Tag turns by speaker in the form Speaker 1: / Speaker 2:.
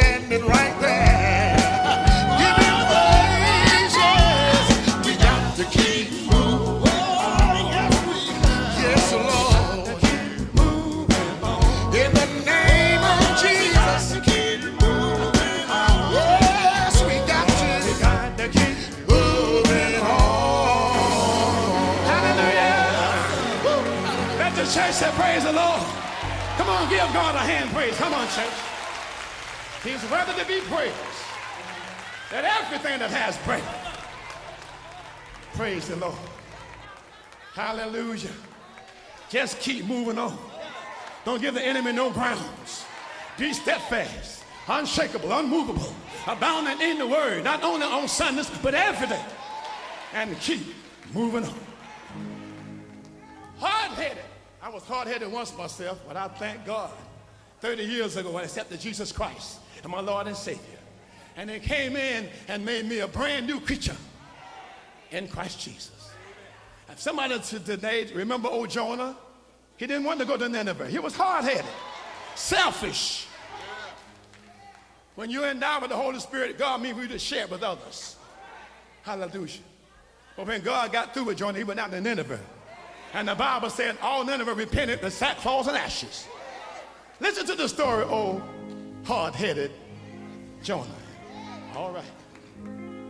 Speaker 1: standing right there. Give him praise, yes. We got to keep moving. Yes, Lord. In the name of Jesus. Yes, we got to keep moving on.
Speaker 2: Hallelujah. Let the church say praise the Lord. Come on, give God a hand praise. Come on, church. He's worthy to be praised. That everything that has breath. Praise the Lord. Hallelujah. Just keep moving on. Don't give the enemy no grounds. Be steadfast, unshakable, unmovable, abounding in the word, not only on Sundays, but every day. And keep moving on. Hard-headed. I was hard-headed once myself, but I thank God. 30 years ago, I accepted Jesus Christ as my Lord and Savior. And He came in and made me a brand new creature in Christ Jesus. If somebody today, remember old Jonah? He didn't want to go to Nineveh. He was hard-headed, selfish. When you're endowed with the Holy Spirit, God means we to share it with others. Hallelujah. But when God got through with Jonah, he went out to Nineveh. And the Bible said all Nineveh repented in sackcloth and ashes. Listen to the story, old hard-headed Jonah. All right.